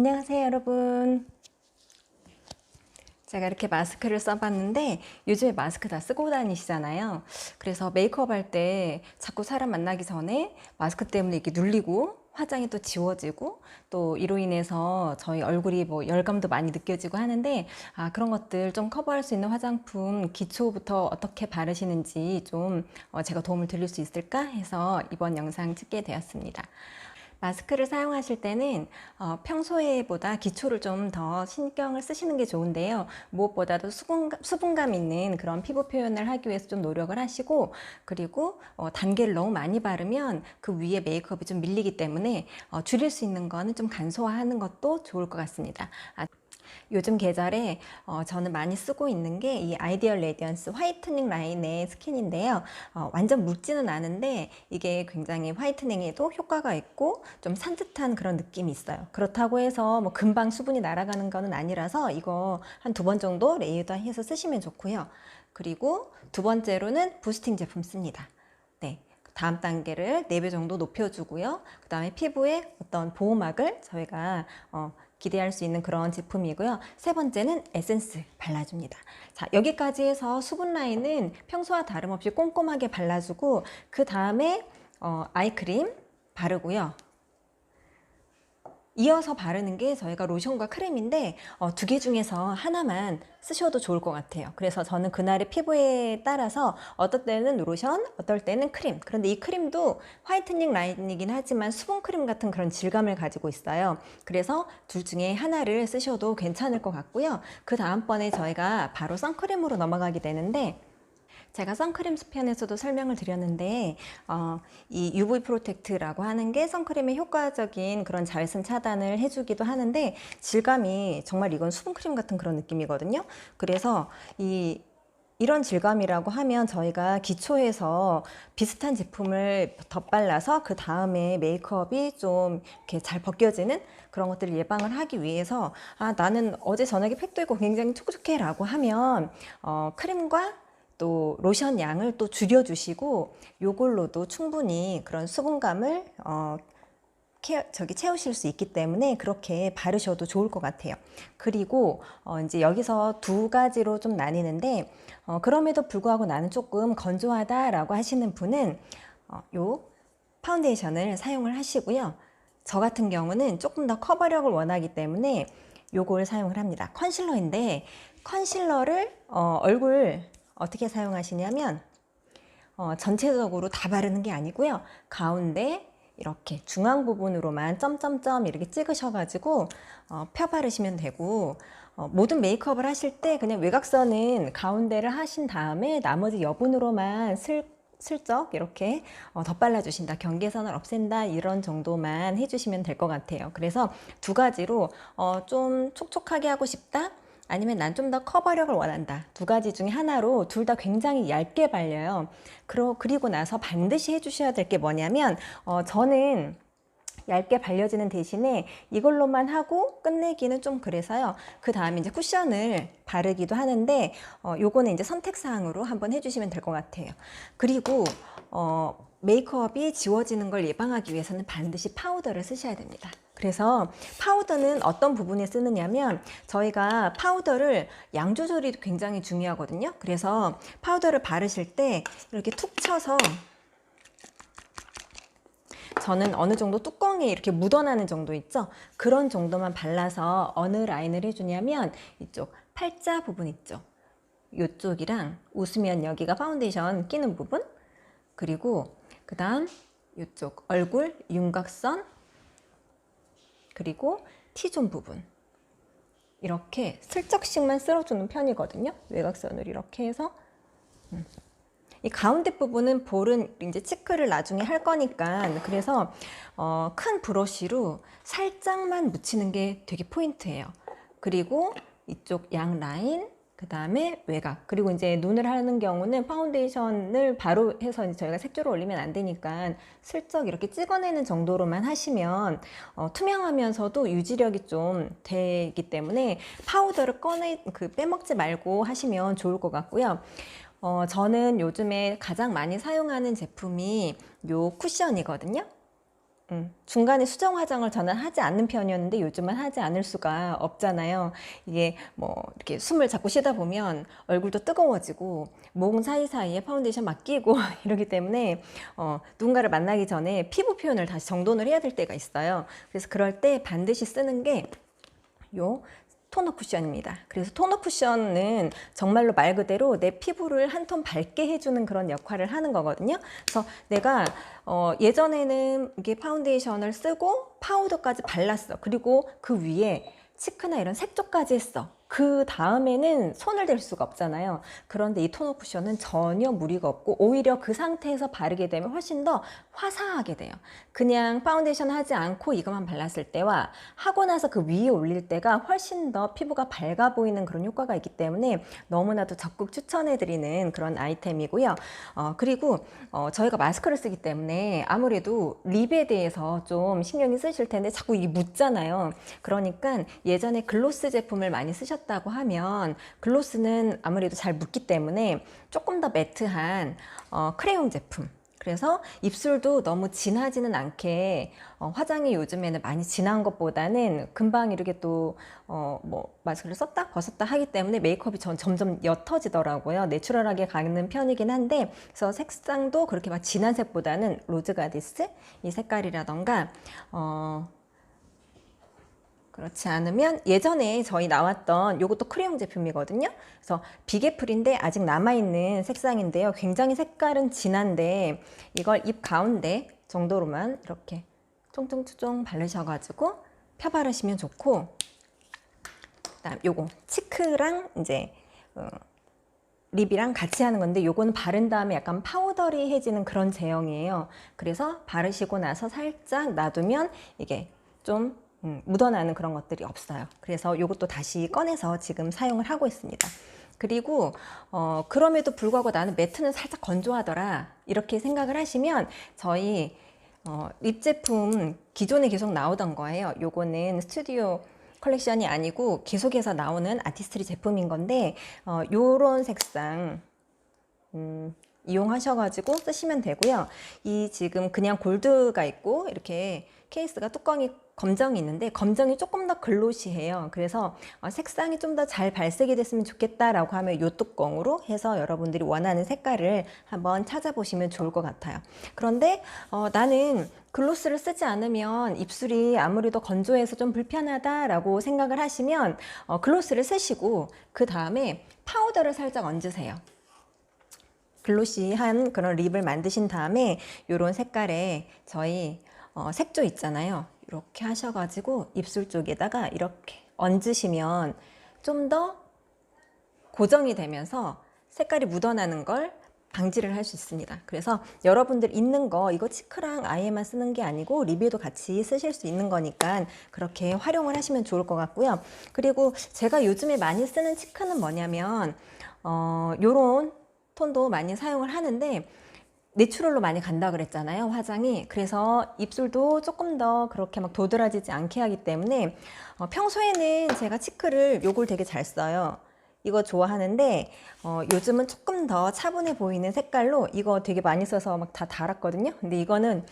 안녕하세요, 여러분. 제가 이렇게 마스크를 써봤는데 요즘에 마스크 다 쓰고 다니시잖아요. 그래서 메이크업 할 때 자꾸 사람 만나기 전에 마스크 때문에 이렇게 눌리고 화장이 또 지워지고 또 이로 인해서 저희 얼굴이 뭐 열감도 많이 느껴지고 하는데 그런 것들 좀 커버할 수 있는 화장품 기초부터 어떻게 바르시는지 좀 제가 도움을 드릴 수 있을까 해서 이번 영상 찍게 되었습니다. 마스크를 사용하실 때는 평소에보다 기초를 좀 더 신경을 쓰시는 게 좋은데요. 무엇보다도 수분감 있는 그런 피부 표현을 하기 위해서 좀 노력을 하시고, 그리고 단계를 너무 많이 바르면 그 위에 메이크업이 좀 밀리기 때문에 줄일 수 있는 거는 좀 간소화하는 것도 좋을 것 같습니다. 요즘 계절에 저는 많이 쓰고 있는 게 이 아이디얼 레디언스 화이트닝 라인의 스킨인데요. 완전 묽지는 않은데 이게 굉장히 화이트닝에도 효과가 있고 좀 산뜻한 그런 느낌이 있어요. 그렇다고 해서 뭐 금방 수분이 날아가는 거는 아니라서 이거 한 2번 정도 레이어드 해서 쓰시면 좋고요. 그리고 두 번째로는 부스팅 제품 씁니다. 네. 다음 단계를 4배 정도 높여주고요. 그 다음에 피부에 어떤 보호막을 저희가 기대할 수 있는 그런 제품이고요. 세 번째는 에센스 발라줍니다. 자, 여기까지 해서 수분 라인은 평소와 다름없이 꼼꼼하게 발라주고 그 다음에 아이크림 바르고요. 이어서 바르는 게 저희가 로션과 크림인데 2개 중에서 하나만 쓰셔도 좋을 것 같아요. 그래서 저는 그날의 피부에 따라서 어떨 때는 로션, 어떨 때는 크림. 그런데 이 크림도 화이트닝 라인이긴 하지만 수분 크림 같은 그런 질감을 가지고 있어요. 그래서 둘 중에 하나를 쓰셔도 괜찮을 것 같고요. 그 다음번에 저희가 바로 선크림으로 넘어가게 되는데, 제가 선크림 편에서도 설명을 드렸는데 이 UV 프로텍트라고 하는 게 선크림의 효과적인 그런 자외선 차단을 해주기도 하는데 질감이 정말 이건 수분크림 같은 그런 느낌이거든요. 그래서 이런 질감이라고 하면 저희가 기초에서 비슷한 제품을 덧발라서 그 다음에 메이크업이 좀 이렇게 잘 벗겨지는 그런 것들을 예방을 하기 위해서 나는 어제 저녁에 팩도 있고 굉장히 촉촉해 라고 하면 크림과 또 로션 양을 또 줄여주시고 요걸로도 충분히 그런 수분감을 채우실 수 있기 때문에 그렇게 바르셔도 좋을 것 같아요. 그리고 이제 여기서 2가지로 좀 나뉘는데 그럼에도 불구하고 나는 조금 건조하다라고 하시는 분은 요 파운데이션을 사용을 하시고요. 저 같은 경우는 조금 더 커버력을 원하기 때문에 요걸 사용을 합니다. 컨실러인데 컨실러를 얼굴 어떻게 사용하시냐면 전체적으로 다 바르는 게 아니고요. 가운데 이렇게 중앙 부분으로만 점점점 이렇게 찍으셔가지고 펴 바르시면 되고 모든 메이크업을 하실 때 그냥 외곽선은 가운데를 하신 다음에 나머지 여분으로만 슬쩍 이렇게 덧발라 주신다, 경계선을 없앤다 이런 정도만 해주시면 될 것 같아요. 그래서 2가지로 좀 촉촉하게 하고 싶다, 아니면 난 좀 더 커버력을 원한다, 2가지 중에 하나로 둘 다 굉장히 얇게 발려요. 그리고 나서 반드시 해주셔야 될 게 뭐냐면 저는 얇게 발려지는 대신에 이걸로만 하고 끝내기는 좀 그래서요. 그 다음에 이제 쿠션을 바르기도 하는데 요거는 이제 선택사항으로 한번 해주시면 될 것 같아요. 그리고 메이크업이 지워지는 걸 예방하기 위해서는 반드시 파우더를 쓰셔야 됩니다. 그래서 파우더는 어떤 부분에 쓰느냐면 저희가 파우더를 양 조절이 굉장히 중요하거든요. 그래서 파우더를 바르실 때 이렇게 툭 쳐서, 저는 어느 정도 뚜껑에 이렇게 묻어나는 정도 있죠? 그런 정도만 발라서 어느 라인을 해주냐면 이쪽 팔자 부분 있죠? 이쪽이랑 웃으면 여기가 파운데이션 끼는 부분, 그리고 그 다음 이쪽 얼굴 윤곽선, 그리고 T존 부분 이렇게 슬쩍씩만 쓸어주는 편이거든요. 외곽선을 이렇게 해서 이 가운데 부분은 볼은 이제 치크를 나중에 할 거니까, 그래서 큰 브러쉬로 살짝만 묻히는 게 되게 포인트예요. 그리고 이쪽 양 라인, 그 다음에 외곽, 그리고 이제 눈을 하는 경우는 파운데이션을 바로 해서 이제 저희가 색조를 올리면 안 되니까 슬쩍 이렇게 찍어내는 정도로만 하시면 투명하면서도 유지력이 좀 되기 때문에 파우더를 빼먹지 말고 하시면 좋을 것 같고요. 저는 요즘에 가장 많이 사용하는 제품이 요 쿠션이거든요. 중간에 수정 화장을 저는 하지 않는 편이었는데 요즘은 하지 않을 수가 없잖아요. 이게 뭐 이렇게 숨을 자꾸 쉬다 보면 얼굴도 뜨거워지고 목 사이사이에 파운데이션 막 끼고 이러기 때문에 누군가를 만나기 전에 피부 표현을 다시 정돈을 해야 될 때가 있어요. 그래서 그럴 때 반드시 쓰는 게 요 토너 쿠션입니다. 그래서 토너 쿠션은 정말로 말 그대로 내 피부를 한 톤 밝게 해주는 그런 역할을 하는 거거든요. 그래서 내가 예전에는 이게 파운데이션을 쓰고 파우더까지 발랐어. 그리고 그 위에 치크나 이런 색조까지 했어. 그 다음에는 손을 댈 수가 없잖아요. 그런데 이 토너 쿠션은 전혀 무리가 없고 오히려 그 상태에서 바르게 되면 훨씬 더 화사하게 돼요. 그냥 파운데이션 하지 않고 이것만 발랐을 때와 하고 나서 그 위에 올릴 때가 훨씬 더 피부가 밝아 보이는 그런 효과가 있기 때문에 너무나도 적극 추천해드리는 그런 아이템이고요. 그리고 저희가 마스크를 쓰기 때문에 아무래도 립에 대해서 좀 신경이 쓰실 텐데 자꾸 이게 묻잖아요. 그러니까 예전에 글로스 제품을 많이 쓰셨다고 하면 글로스는 아무래도 잘 묻기 때문에 조금 더 매트한 크레용 제품, 그래서 입술도 너무 진하지는 않게 화장이 요즘에는 많이 진한 것보다는 금방 이렇게 또 뭐 마스크를 썼다 벗었다 하기 때문에 메이크업이 점점 옅어지더라고요. 내추럴하게 가는 편이긴 한데, 그래서 색상도 그렇게 막 진한 색보다는 로즈 가디스 이 색깔이라던가 그렇지 않으면 예전에 저희 나왔던 요것도 크레용 제품이거든요. 그래서 비게풀인데 아직 남아있는 색상인데요. 굉장히 색깔은 진한데 이걸 입 가운데 정도로만 이렇게 쫑쫑쫑 바르셔가지고 펴 바르시면 좋고, 그다음 요거 치크랑 이제 립이랑 같이 하는 건데 요거는 바른 다음에 약간 파우더리해지는 그런 제형이에요. 그래서 바르시고 나서 살짝 놔두면 이게 좀 묻어나는 그런 것들이 없어요. 그래서 이것도 다시 꺼내서 지금 사용을 하고 있습니다. 그리고 그럼에도 불구하고 나는 매트는 살짝 건조하더라 이렇게 생각을 하시면 저희 립 제품 기존에 계속 나오던 거예요. 요거는 스튜디오 컬렉션이 아니고 계속해서 나오는 아티스트리 제품인 건데 요런 색상 이용하셔가지고 쓰시면 되고요. 이 지금 그냥 골드가 있고 이렇게 케이스가 뚜껑이 검정이 있는데 검정이 조금 더 글로시해요. 그래서 색상이 좀 더 잘 발색이 됐으면 좋겠다라고 하면 이 뚜껑으로 해서 여러분들이 원하는 색깔을 한번 찾아보시면 좋을 것 같아요. 그런데 나는 글로스를 쓰지 않으면 입술이 아무래도 건조해서 좀 불편하다라고 생각을 하시면 글로스를 쓰시고 그 다음에 파우더를 살짝 얹으세요. 글로시한 그런 립을 만드신 다음에 이런 색깔의 저희 색조 있잖아요. 이렇게 하셔가지고 입술 쪽에다가 이렇게 얹으시면 좀 더 고정이 되면서 색깔이 묻어나는 걸 방지를 할 수 있습니다. 그래서 여러분들 있는 거 이거 치크랑 아이에만 쓰는 게 아니고 립에도 같이 쓰실 수 있는 거니까 그렇게 활용을 하시면 좋을 것 같고요. 그리고 제가 요즘에 많이 쓰는 치크는 뭐냐면 요런 톤도 많이 사용을 하는데 내추럴로 많이 간다 그랬잖아요, 화장이. 그래서 입술도 조금 더 그렇게 막 도드라지지 않게 하기 때문에 평소에는 제가 치크를 요걸 되게 잘 써요. 이거 좋아하는데 요즘은 조금 더 차분해 보이는 색깔로 이거 되게 많이 써서 막 다 달았거든요. 근데 이거는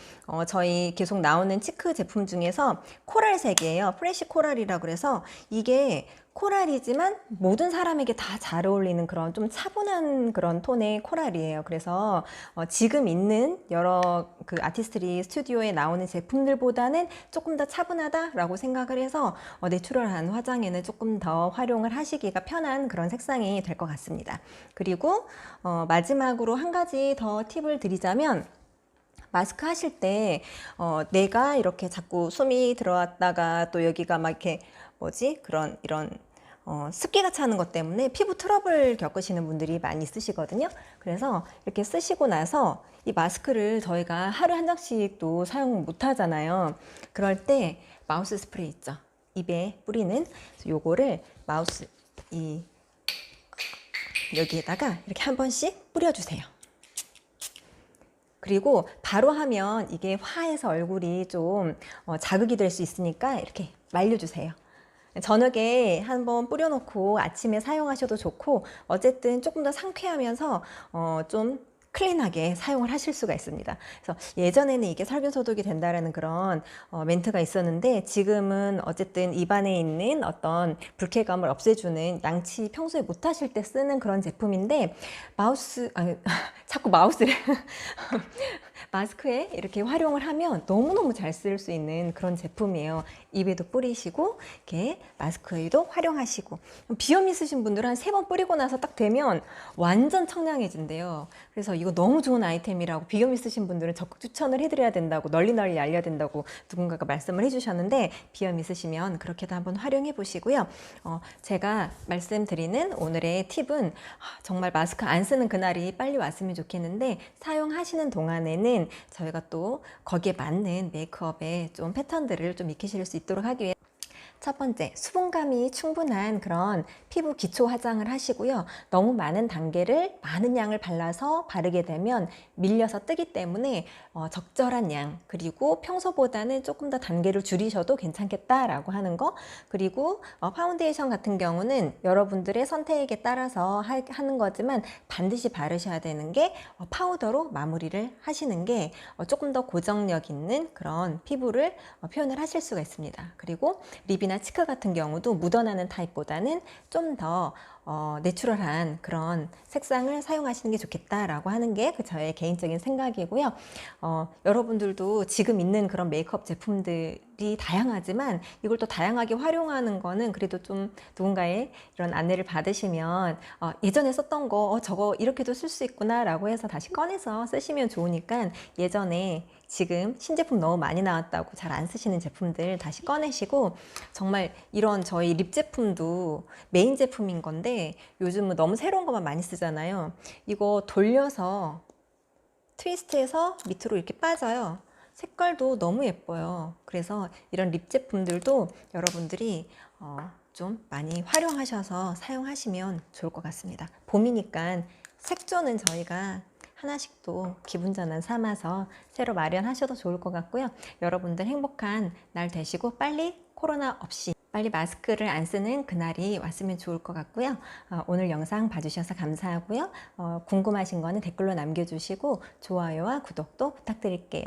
저희 계속 나오는 치크 제품 중에서 코랄색이에요. 프레쉬 코랄이라고 그래서 이게 코랄이지만 모든 사람에게 다 잘 어울리는 그런 좀 차분한 그런 톤의 코랄이에요. 그래서 지금 있는 여러 그 아티스트리 스튜디오에 나오는 제품들보다는 조금 더 차분하다라고 생각을 해서 내추럴한 화장에는 조금 더 활용을 하시기가 편한 그런 색상이 될 것 같습니다. 그리고 마지막으로 한 가지 더 팁을 드리자면, 마스크 하실 때 내가 이렇게 자꾸 숨이 들어왔다가 또 여기가 막 이렇게 그런 이런 습기가 차는 것 때문에 피부 트러블 겪으시는 분들이 많이 있으시거든요. 그래서 이렇게 쓰시고 나서 이 마스크를 저희가 하루에 한 장씩도 사용 못 하잖아요. 그럴 때 마우스 스프레이 있죠, 입에 뿌리는. 요거를 마우스 여기에다가 이렇게 한 번씩 뿌려주세요. 그리고 바로 하면 이게 화해서 얼굴이 좀 자극이 될 수 있으니까 이렇게 말려주세요. 저녁에 한번 뿌려놓고 아침에 사용하셔도 좋고, 어쨌든 조금 더 상쾌하면서 좀 클린하게 사용을 하실 수가 있습니다. 그래서 예전에는 이게 살균 소독이 된다라는 그런 멘트가 있었는데, 지금은 어쨌든 입안에 있는 어떤 불쾌감을 없애주는, 양치 평소에 못 하실 때 쓰는 그런 제품인데, 자꾸 마우스를 마스크에 이렇게 활용을 하면 너무너무 잘 쓸 수 있는 그런 제품이에요. 입에도 뿌리시고 이렇게 마스크에도 활용하시고, 비염 있으신 분들은 한 3번 뿌리고 나서 딱 되면 완전 청량해진대요. 그래서 이거 너무 좋은 아이템이라고, 비염 있으신 분들은 적극 추천을 해드려야 된다고, 널리 널리 알려야 된다고 누군가가 말씀을 해주셨는데, 비염 있으시면 그렇게도 한번 활용해 보시고요. 제가 말씀드리는 오늘의 팁은 정말 마스크 안 쓰는 그날이 빨리 왔으면 좋겠는데, 사용하시는 동안에는 저희가 또 거기에 맞는 메이크업의 좀 패턴들을 좀 익히실 수 있도록 하기 위해, 첫 번째, 수분감이 충분한 그런 피부 기초 화장을 하시고요. 너무 많은 단계를, 많은 양을 발라서 바르게 되면 밀려서 뜨기 때문에 적절한 양, 그리고 평소보다는 조금 더 단계를 줄이셔도 괜찮겠다라고 하는 거. 그리고 파운데이션 같은 경우는 여러분들의 선택에 따라서 하는 거지만, 반드시 바르셔야 되는 게 파우더로 마무리를 하시는 게 조금 더 고정력 있는 그런 피부를 표현을 하실 수가 있습니다. 그리고 립이나 치크 같은 경우도 묻어나는 타입보다는 좀 더 내추럴한 그런 색상을 사용하시는 게 좋겠다라고 하는 게 저의 개인적인 생각이고요. 여러분들도 지금 있는 그런 메이크업 제품들이 다양하지만, 이걸 또 다양하게 활용하는 거는 그래도 좀 누군가의 이런 안내를 받으시면 예전에 썼던 거 저거 이렇게도 쓸 수 있구나 라고 해서 다시 꺼내서 쓰시면 좋으니까, 예전에 지금 신제품 너무 많이 나왔다고 잘 안 쓰시는 제품들 다시 꺼내시고, 정말 이런 저희 립 제품도 메인 제품인 건데 요즘은 너무 새로운 것만 많이 쓰잖아요. 이거 돌려서 트위스트해서 밑으로 이렇게 빠져요. 색깔도 너무 예뻐요. 그래서 이런 립 제품들도 여러분들이 좀 많이 활용하셔서 사용하시면 좋을 것 같습니다. 봄이니까 색조는 저희가 하나씩 또 기분 전환 삼아서 새로 마련하셔도 좋을 것 같고요. 여러분들 행복한 날 되시고, 빨리 코로나 없이 빨리 마스크를 안 쓰는 그날이 왔으면 좋을 것 같고요. 오늘 영상 봐주셔서 감사하고요. 궁금하신 거는 댓글로 남겨주시고 좋아요와 구독도 부탁드릴게요.